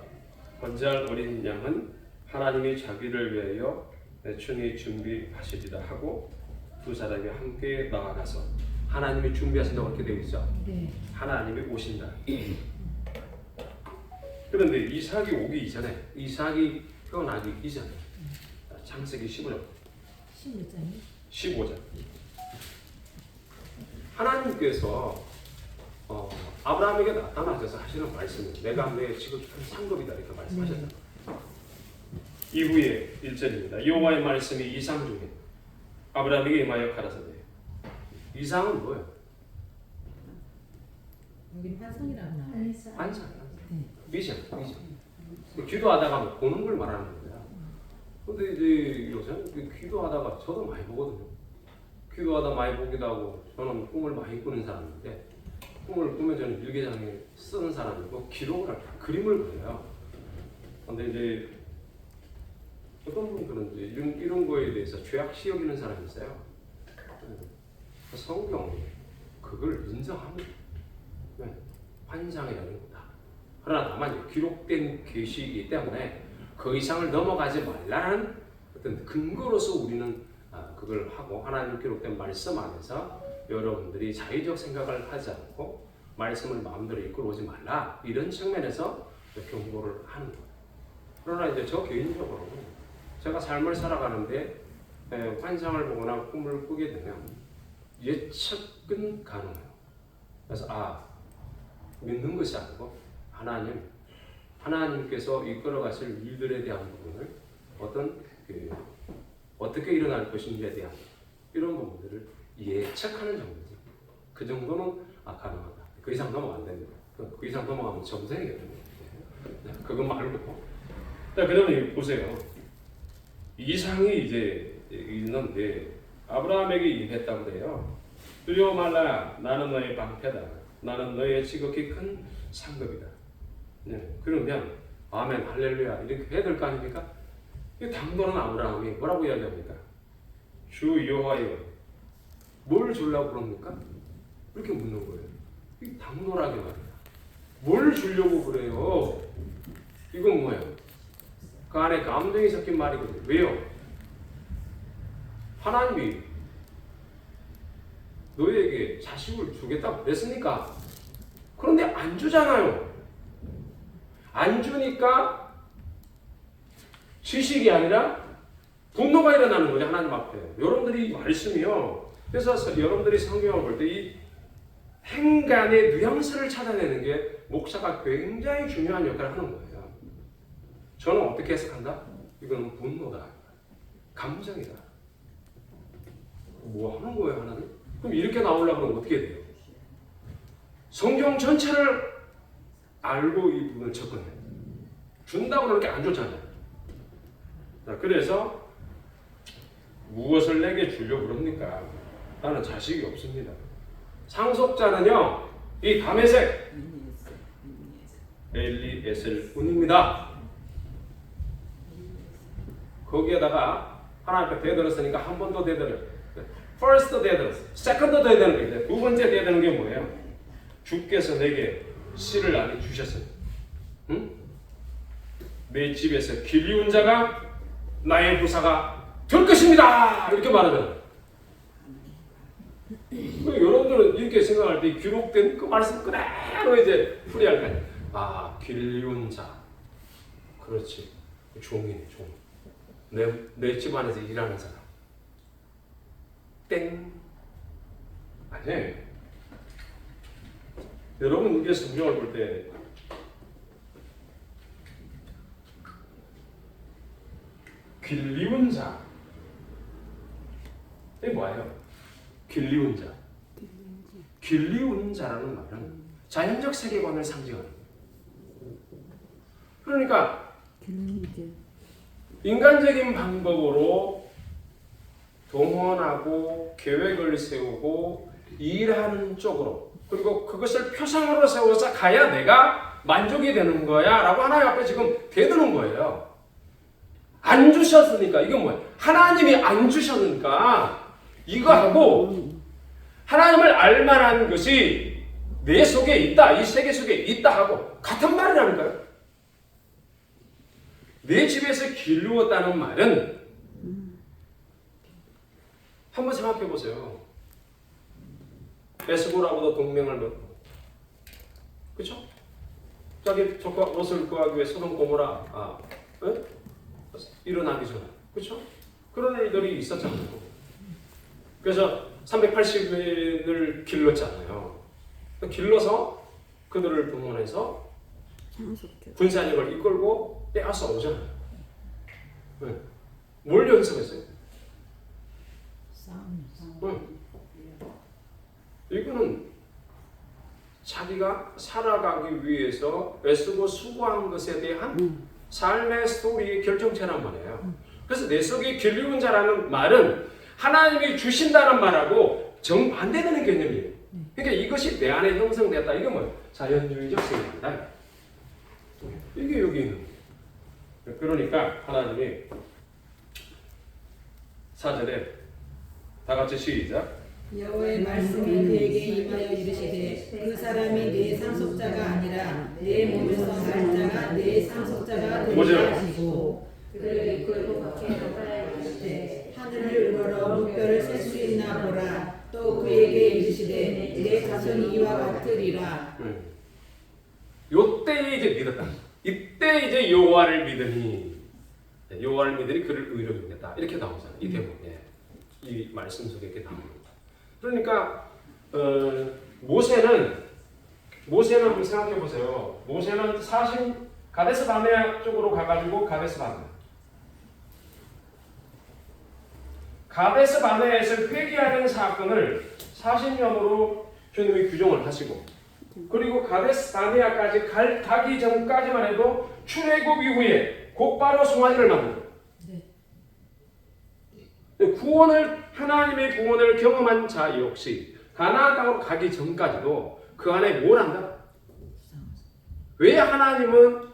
번제할 어린 양은 하나님이 자기를 위하여 매춘히 준비하시리라 하고 두 사람이 함께 나아가서 하나님이 준비하신다고 이렇게 되어 있죠. 네. 하나님이 오신다. 그런데 이삭이 오기 이전에 이삭이 태어나기 이전에 창세기 15장 15장 하나님께서 아브라함에게 나타나셔서 하시는 말씀은 내가 내 지극한 상급이다 이렇게 말씀하셨다. 이후에 1절입니다. 여호와의 말씀이 이상 중에 아브라함에게 임하여 가라사대. 이상은 뭐예요? 여기 환상이라고 나와요. 환상. 네. 비전. 기도하다가 보는 걸 말하는 거야. 근데 이제 요새 기도하다가 저도 많이 보거든요. 기도하다 많이 보기도 하고 저는 꿈을 많이 꾸는 사람인데 꿈을 꾸면 저는 일기장에 쓰는 사람이고 기록을 할 때 그림을 그려요. 근데 이제 어떤 분들은 이제 이런 거에 대해서 죄악시 여기는 사람이 있어요. 성경이 그걸 인정합니다. 환상이라는 거다. 그러나 다만 기록된 계시이기 때문에 그 이상을 넘어가지 말라는 어떤 근거로서 우리는 그걸 하고 하나님 기록된 말씀 안에서 여러분들이 자의적 생각을 하지 않고 말씀을 마음대로 이끌어오지 말라 이런 측면에서 경고를 하는 거예요. 그러나 이제 저 개인적으로 제가 삶을 살아가는데 환상을 보거나 꿈을 꾸게 되면 예측은 가능해요. 그래서 믿는 것이 아니고 하나님께서 이끌어가실 일들에 대한 부분을 어떻게 일어날 것인지에 대한 이런 부분들을 예측하는 정도지. 그 정도는 가능하다. 그 이상 넘어가면 안 됩니다. 그 이상 넘어가면 점생이거든요. 그거 말고. 자, 그러면 보세요. 이상이 이제 있는데 아브라함에게 임했다고 그래요. 두려워 말라. 나는 너의 방패다. 나는 너의 지극히 큰 상급이다. 네, 그러면 아멘 할렐루야 이렇게 해야 될 거 아닙니까? 이 당돌한 아브라함이 뭐라고 이야기합니까? 주 여호와여 뭘 주려고 그럽니까? 이렇게 묻는 거예요. 이 당돌하게 말이야. 뭘 주려고 그래요? 이건 뭐예요? 그 안에 감정이 섞인 말이거든요. 왜요? 하나님이 너에게 자식을 주겠다고 그랬으니까. 그런데 안 주잖아요. 안 주니까 지식이 아니라 분노가 일어나는 거죠. 하나님 앞에. 여러분들이 말씀이요. 그래서 여러분들이 성경을 볼 때 이 행간의 뉘앙스를 찾아내는 게 목사가 굉장히 중요한 역할을 하는 거예요. 저는 어떻게 해석한다? 이거는 분노다. 감정이다. 뭐 하는 거예요, 하나님? 그럼 이렇게 나오려고 그러면 어떻게 돼요? 성경 전체를 알고 이 부분을 접근해요. 준다고 그렇게 안 줬잖아요. 자, 그래서 무엇을 내게 주려고 그럽니까? 나는 자식이 없습니다. 상속자는요, 이 다메섹 엘리에셀 뿐입니다. 거기에다가 하나님 앞에 대들었으니까 한 번 더 대들어요. First 대들었어. Second 대드는 거예요. 두 번째 대드는 게 뭐예요? 주께서 내게 씨를 많이 주셨어요. 응? 내 집에서 길이운 자가 나의 부사가 될 것입니다. 이렇게 말하잖아요. 여러분들은 이렇게 생각할 때 기록된 그 말씀 그대로 이제 풀이할 거 아니에요. 아, 길이운 자. 그렇지. 종이네, 종. 내 집안에서 일하는 사람. 땡. 아니에요. 여러분 이게 성경을 볼 때 길리운 자. 이게 뭐예요? 길리운 자. 길리운 자라는 말은 자연적 세계관을 상징하는 거예요. 그러니까 인간적인 방법으로 동원하고 계획을 세우고 일하는 쪽으로 그리고 그것을 표상으로 세워서 가야 내가 만족이 되는 거야 라고 하나님 앞에 지금 대드는 거예요. 안 주셨으니까 이건 뭐예요? 하나님이 안 주셨으니까 이거하고 하나님을 알만한 것이 내 속에 있다, 이 세계 속에 있다 하고 같은 말이라니까요. 내 집에서 기르었다는 말은 한번 생각해 보세요. 에스고라고도 동맹을 맺고, 그렇죠? 자기 적과 옷을 구하기 위해 소돔 고모라 일어나기 전에, 그렇죠? 그런 일들이 있었잖아요. 그래서 380인을 길렀잖아요. 길러서 그들을 동원해서 군사력을 이끌고 빼앗아 오잖아요. 네. 뭘 연습했어요? 싸움. 이거는 자기가 살아가기 위해서 애쓰고 수고한 것에 대한 삶의 스토리의 결정체란 말이에요. 그래서 내 속에 길리운 자라는 말은 하나님이 주신다는 말하고 정반대되는 개념이에요. 그러니까 이것이 내 안에 형성됐다. 이게 뭐예요? 자연주의적 세계입니다. 이게 여기 있는 거예요. 그러니까 하나님이 4절에 다 같이 시작. 여호와의 말씀이 그에게 임하여 이르시되 그 사람이 내 상속자가 아니라 내 몸에서 날 자가 내 상속자가 되리라 하시고 그리고 밖에 나가야 이르시되 하늘을 우러러 물결을 셀 수 있나 보라. 또 그에게 이르시되 내 자손이 이와 같으리라. 요때 이제 믿었다. 이때 이제 여호와를 믿으니 그를 의로 믿겠다. 이렇게 나오잖아요. 이 대목에 이 말씀 속에 이렇게 나옵니다. 그러니까 모세는 한번 생각해 보세요. 모세는 가데스 바네아 쪽으로 가가지고 가데스 바네아에서 회개하는 사건을 40년으로 주님이 규정을 하시고 그리고 가데스 바네아까지 가기 전까지만 해도 출애굽 이후에 곧바로 송아지를 만든 하나님의 구원을 경험한 자 역시 가나안 땅으로 가기 전까지도 그 안에 뭘 한다? 왜 하나님은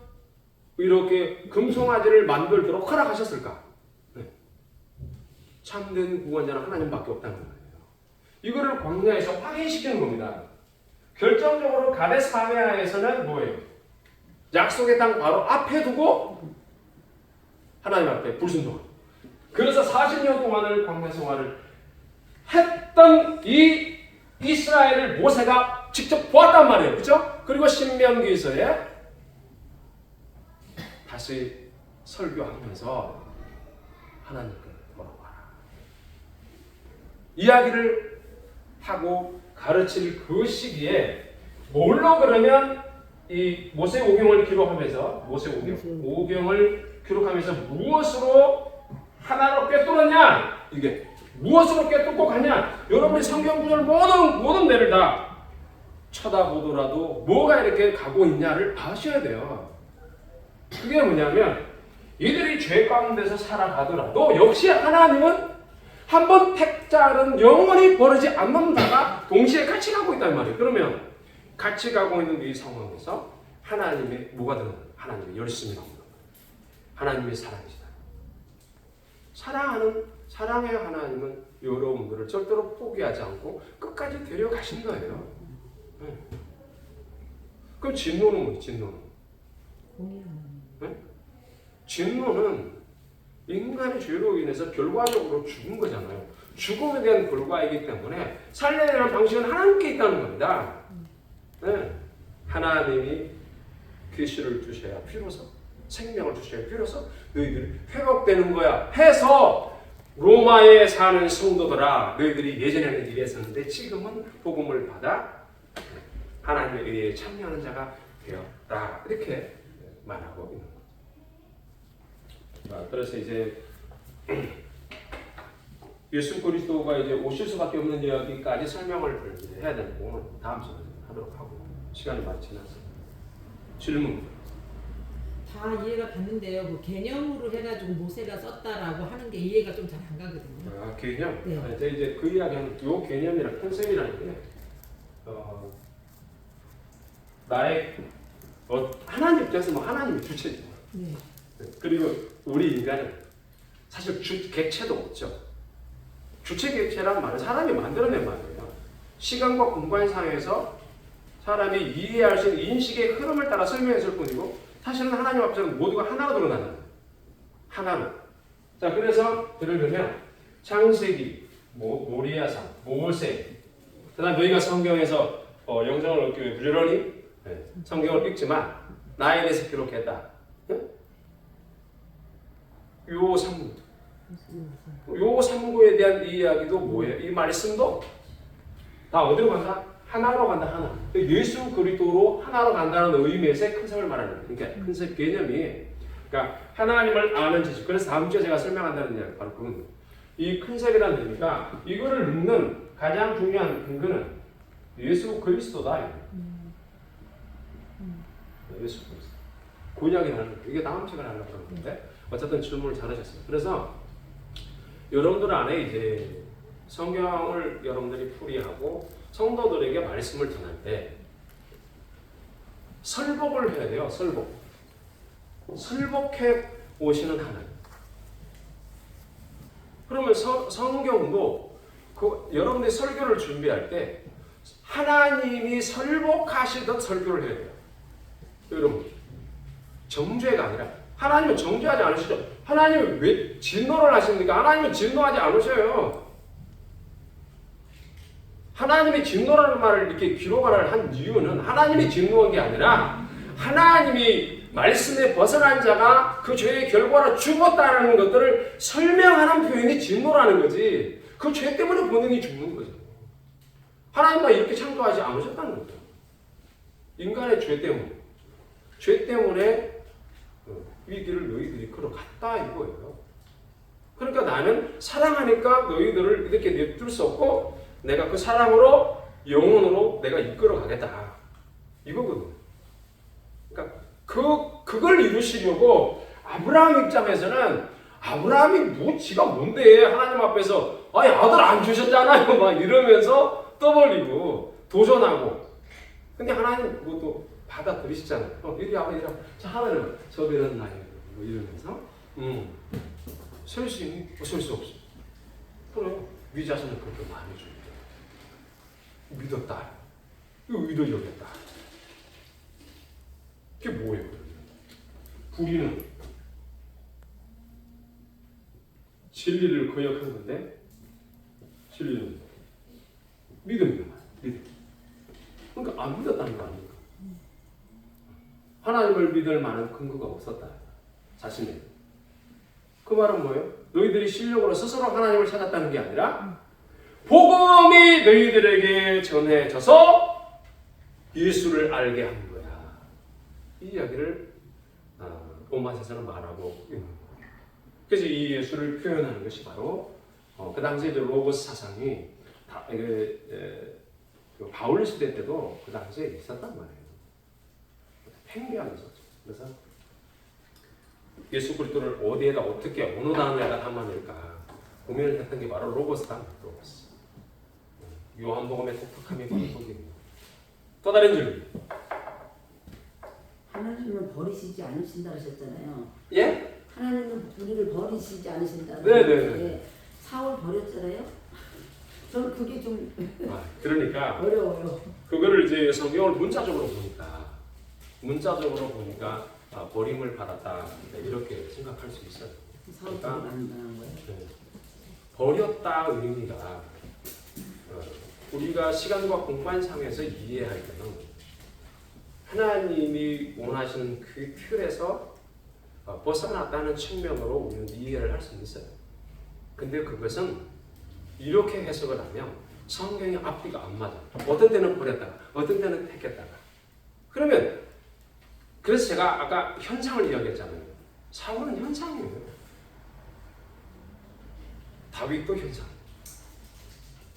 이렇게 금송아지를 만들도록 허락하셨을까? 네. 참된 구원자는 하나님밖에 없다는 거예요. 이거를 광야에서 확인시키는 겁니다. 결정적으로 가데스 바네아에서는 뭐예요? 약속의 땅 바로 앞에 두고 하나님 앞에 불순종합니다. 그래서 40년 동안을 광야 생활을 했던 이 이스라엘을 모세가 직접 보았단 말이에요. 그렇죠? 그리고 신명기서에 다시 설교하면서 하나님께 돌아와라. 이야기를 하고 가르칠 그 시기에 뭘로 그러면 이 모세 오경을 기록하면서 오경을 기록하면서 무엇으로 하나로 꿰뚫었냐? 이게 무엇으로 꿰뚫고 가냐? 여러분이 성경 구절 모든 데를 다 쳐다보더라도 뭐가 이렇게 가고 있냐를 아셔야 돼요. 그게 뭐냐면 이들이 죄 가운데서 살아가더라도 역시 하나님은 한번 택자는 영원히 버리지 않는다가 동시에 같이 가고 있단 말이에요. 그러면 같이 가고 있는 이 상황에서 하나님의 뭐가 드러나요? 하나님의 열심이 나옵니다. 하나님의 사랑이시다. 사랑의 하나님은 여러분들을 절대로 포기하지 않고 끝까지 데려가신 거예요. 네. 그럼 진노는 뭐지? 진노는 인간의 죄로 인해서 결과적으로 죽은 거잖아요. 죽음에 대한 결과이기 때문에 살려내는 방식은 하나님께 있다는 겁니다. 네. 하나님이 계시를 주셔야 비로소 생명을 주셔야 비로소 너희들이 회복되는 거야 해서 로마에 사는 성도들아 너희들이 예전에는 이랬었는데 지금은 복음을 받아 하나님의 의에 참여하는 자가 되었다 이렇게 말하고 있는 거예요. 그래서 이제 예수 그리스도가 이제 오실 수밖에 없는 이야기까지 설명을 해야 되는 오늘 다음 시간에 하도록 하고 시간이 많이 지났어요. 질문. 다 이해가 갔는데요. 뭐 개념으로 해가지고 모세가 썼다라고 하는 게 이해가 좀 잘 안 가거든요. 개념. 네. 이제 그 이야기는 요 개념이랑 컨셉이라는 게 나의 하나님 입장에서 뭐 하나님이 주체죠. 네. 그리고 우리 인간은 사실 객체도 없죠. 주체 객체란 말은 사람이 만들어낸 말이에요. 시간과 공간상에서 사람이 이해할 수 있는 인식의 흐름을 따라 설명했을 뿐이고 사실은 하나님 앞에서는 모두가 하나로 드러나는 거예요. 하나로. 자, 그래서 예를 들면 창세기, 모리아상, 모세. 그다음 너희가 성경에서 영성을 얻기 위해 부지런히 성경을 읽지만 나에 대해서 기록했다. 요 삼구에 대한 이야기도 뭐예요? 이 말씀도 다 어디로 간다? 하나로 간다. 하나. 예수 그리스도로 하나로 간다는 의미에서의 컨셉을 말하는 거예요. 그러니까 컨셉 개념이 그러니까 하나님을 아는 지식. 그래서 다음 주에 제가 설명한다는 이야기 바로 그건 이 컨셉이라는 의미가 이거를 넣는 가장 중요한 근거는 예수 그리스도다. 예수 그리스도. 구약이라는 이게 다음 시간에 하려고 하는 건데 어쨌든 질문을 잘하셨어요. 그래서 여러분들 안에 이제 성경을 여러분들이 풀이하고 성도들에게 말씀을 전할 때 설복을 해야 돼요. 설복해 오시는 하나님. 그러면 성경도 여러분들이 설교를 준비할 때 하나님이 설복하시듯 설교를 해야 돼요. 여러분 정죄가 아니라 하나님은 정죄하지 않으시죠. 하나님은 왜 진노를 하십니까? 하나님은 진노하지 않으셔요. 하나님이 진노라는 말을 이렇게 기록을 한 이유는 하나님이 진노한 게 아니라 하나님이 말씀에 벗어난 자가 그 죄의 결과로 죽었다는 것들을 설명하는 표현이 진노라는 거지. 그 죄 때문에 본인이 죽는 거죠. 하나님과 이렇게 창조하지 않으셨다는 거죠. 인간의 죄 때문에 이 길을 너희들이 걸어갔다 이거예요. 그러니까 나는 사랑하니까 너희들을 이렇게 냅둘 수 없고 내가 그 사랑으로 영혼으로 내가 이끌어 가겠다 이거거든요. 그러니까 그걸 이루시려고 아브라함 입장에서는 아브라함이 지가 뭔데 하나님 앞에서 아니 아들 안 주셨잖아요 막 이러면서 떠벌리고 도전하고. 근데 하나님 그것도 받아들이시잖아요. 이리 와봐, 이리 와봐. 자, 하나님은 저들은 나의 뭐 이러면서 설 수 있니? 설 수 없어. 그래요. 네 자신을 그렇게 많이 줍니다. 믿었다. 이거 의도 여겼다. 그게 뭐예요? 불의는 진리를 거역한 건데 진리는 믿음이야. 믿음. 그러니까 안 믿었다는 거 아닙니까? 하나님을 믿을 만한 근거가 없었다. 자신의. 그 말은 뭐예요? 너희들이 실력으로 스스로 하나님을 찾았다는 게 아니라 복음이 너희들에게 전해져서 예수를 알게 한 거야. 이 이야기를 오마세서는 말하고 있는 거예요. 그래서 이 예수를 표현하는 것이 바로 그 당시에 로고스 사상이 바울 시대 때도 그 당시에 있었단 말이에요. 팽배하게 있었죠. 그래서 예수 그리스도를 어디에다 어떻게 어느 단어에다 담아낼까 고민을 했던 게 바로 로고스다. 로고스. 요한복음의 독특함이 바로 거기입니다. 또 다른 질문. 하나님은 버리시지 않으신다 하셨잖아요. 예? 하나님은 우리를 버리시지 않으신다. 네네네. 사울 버렸잖아요. 저는 그게 좀 그러니까 어려워요. 그거를 이제 성경을 문자적으로 보니까 버림을 받았다 이렇게 생각할 수 있어요. 사울 버림 안 당한 거예요. 네. 버렸다 의미가 우리가 시간과 공간상에서 이해할 때는 하나님이 원하시는 그 틀에서 벗어났다는 측면으로 우리는 이해를 할 수 있어요. 근데 그것은 이렇게 해석을 하면 성경의 앞뒤가 안 맞아. 어떤 때는 버렸다가 어떤 때는 택했다가. 그러면 그래서 제가 아까 현상을 이야기했잖아요. 사울은 현상이에요. 다윗도 현상.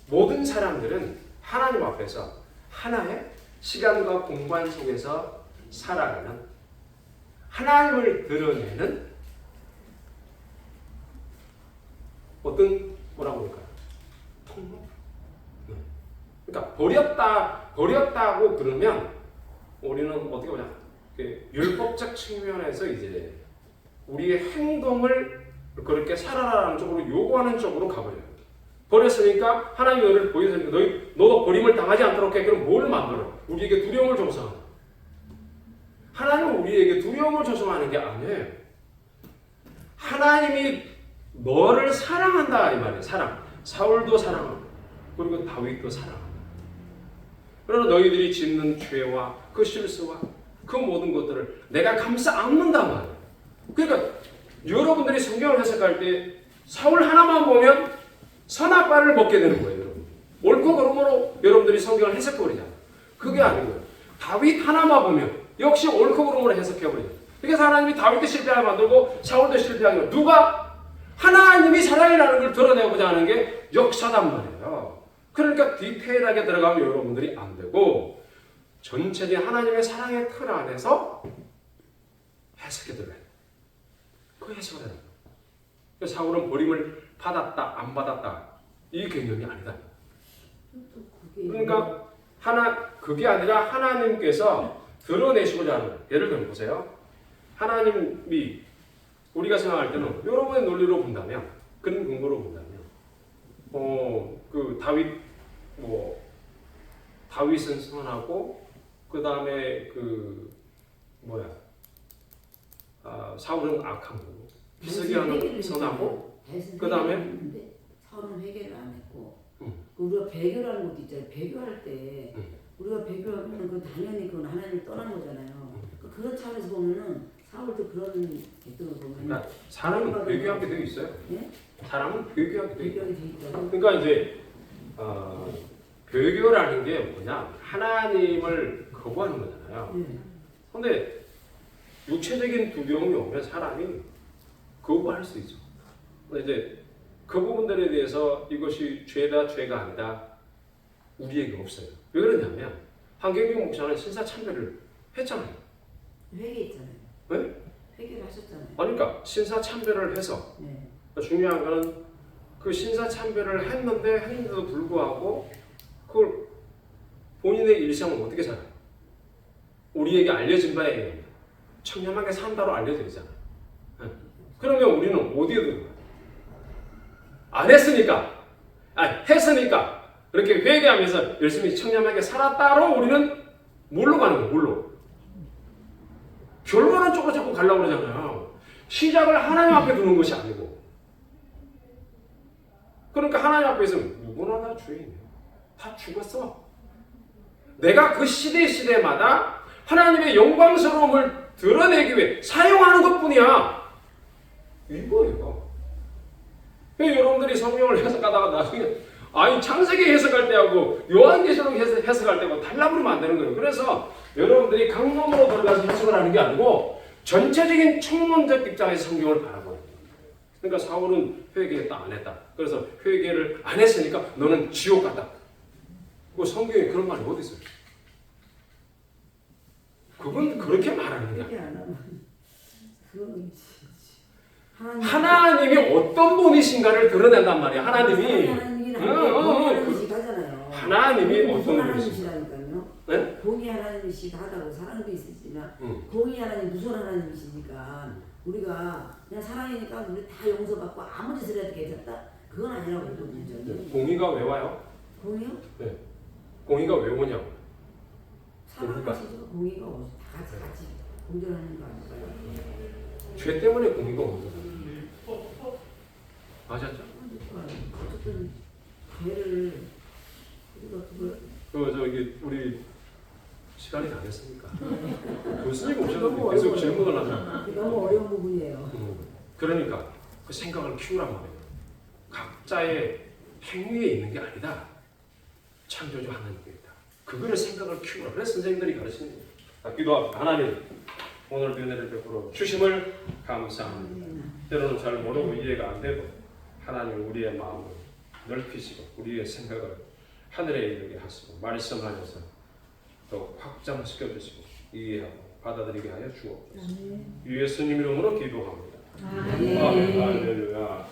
모든 사람들은 하나님 앞에서 하나의 시간과 공간 속에서 살아가는 하나님을 드러내는 어떤 뭐라고 할까요? 통로. 그러니까 버렸다고 그러면 우리는 어떻게 보냐? 율법적 측면에서 이제 우리의 행동을 그렇게 살아라는 쪽으로 요구하는 쪽으로 가버려요. 버렸으니까 하나님이 너를 보여주니까 너도 버림을 당하지 않도록 해. 그럼 뭘 만들어? 우리에게 두려움을 조성하는. 하나님은 우리에게 두려움을 조성하는 게 아니에요. 하나님이 너를 사랑한다 이 말이에요. 사랑. 사울도 사랑하고 그리고 다윗도 사랑한다. 그러나 너희들이 짓는 죄와 그 실수와 그 모든 것들을 내가 감싸 안는단 말이에요. 그러니까 여러분들이 성경을 해석할 때 사울 하나만 보면 선악과를 먹게 되는 거예요. 여러분. 옳고 그름으로 여러분들이 성경을 해석해버리잖아요. 그게 아니고요. 다윗 하나만 보면 역시 옳고 그름으로 해석해버리잖아요. 그래서 하나님이 다윗도 실패하게 만들고 사울도 실패하게 만들고 누가? 하나님이 사랑이라는 걸 드러내고자 하는 게 역사단 말이에요. 그러니까 디테일하게 들어가면 여러분들이 안 되고 전체적인 하나님의 사랑의 틀 안에서 해석해 들어야 돼요. 그 해석을 해야 돼요. 사울은 버림을 받았다, 안 받았다 이 개념이 아니다. 그러니까 그게 아니라 하나님께서 드러내시고자 하는 거예요. 예를 들면 보세요. 하나님이 우리가 생각할 때는 여러분의 논리로 본다면 그런 근거로 본다면 그 다윗은 선하고 그 다음에 사울은 악한 거고 히스기야는 선하고 그 다음에 사울은 회개를 안 했고 우리가 배교라는 것도 있잖아요. 배교할 때 우리가 배교하면 그 당연히 그건 하나님을 떠난 거잖아요. 그런 차원에서 보면은 사울도 그런 있던 거 보면 그러니까 사람은 배교하게 되어 있어요. 예? 사람은 배교하게 되어 있어요. 배교하게 돼 있잖아요. 그러니까 이제 배교라는 게 뭐냐? 하나님을 거부하는 거잖아요. 근데 육체적인 두려움이 오면 사람이 거부할 수 있죠. 근데 이제 그 부분들에 대해서 이것이 죄다 죄가 아니다 우리에게 없어요. 왜 그러냐면 한경경 목사는 신사참배를 했잖아요. 회개했잖아요. 네? 회개를 하셨잖아요. 그러니까 신사참배를 해서 네. 중요한 거는 그 신사참배를 했는데도 불구하고 그걸 본인의 일생은 어떻게 살아요? 우리에게 알려진 바에 의하면 청렴하게 산다로 알려져 있잖아. 그러면 우리는 어디에 들어가요? 안 했으니까, 했으니까 그렇게 회개하면서 열심히 청렴하게 살았다로 우리는 뭘로 가는 거예요? 뭘로? 결과는 쪽으로 자꾸 가려고 그러잖아요. 시작을 하나님 앞에 두는 것이 아니고. 그러니까 하나님 앞에서 누구나 다 죄인이에요. 다 죽었어. 내가 그 시대마다 하나님의 영광스러움을 드러내기 위해 사용하는 것뿐이야. 이거예요. 여러분들이 성경을 해석하다가 나중에 창세기 해석할 때하고 요한계시록 해석할 때하고 달라버리면 안 되는 거예요. 그래서 여러분들이 강론으로 들어가서 해석을 하는 게 아니고 전체적인 총론적 입장에서 성경을 바라보는 거예요. 그러니까 사울은 회개했다 안 했다. 그래서 회개를 안 했으니까 너는 지옥 갔다. 그 성경에 그런 말이 어디 있어요? 그건 그렇게 말하는 게 아니야. 안 하면 그건 하나님이 어떤 분이신가를 드러낸단 말이야. 하나님이 하나님이시잖아요. 하나님이 무슨 어떤 분이신가? 하나님이시라니까요. 네? 공의 하나님이시다 하다고 사랑도 있으시지만 공의 하나님 무슨 하나님이시니까 우리가 그냥 사랑이니까 우리 다 용서받고 아무 짓을 해도 괜찮다? 그건 아니라고 보거든요. 저는. 공의가 왜 와요? 공의요? 네. 공의가 왜 오냐고. 사랑하시죠. 공의가 오시 다 같이 공존하는 거 아닐까요? 죄 때문에 공의가 오는 거잖아요. 맞았죠? 어쨌든 죄를 우리가 그걸 저기 우리 시간이 다 됐으니까 교수님 오셨는데 계속 질문을 하잖아요. 너무 어려운 부분이에요. 그러니까 그 생각을 키우란 말이에요. 각자의 행위에 있는 게 아니다. 창조주 하나님께 있다. 그거를 생각을 키우라. 그래서 선생님들이 가르치는 거예요. 기도합니다. 하나님, 오늘 은혜를 베풀어 주심을 감사합니다. 때로는 잘 모르고 이해가 안 돼도 하나님 우리의 마음을 넓히시고 우리의 생각을 하늘에 이르게 하시고 말씀하셔서 더 확장시켜 주시고 이해하고 받아들이게 하여 주옵소서. 예수님 이름으로 기도합니다. 아멘. 할렐루야.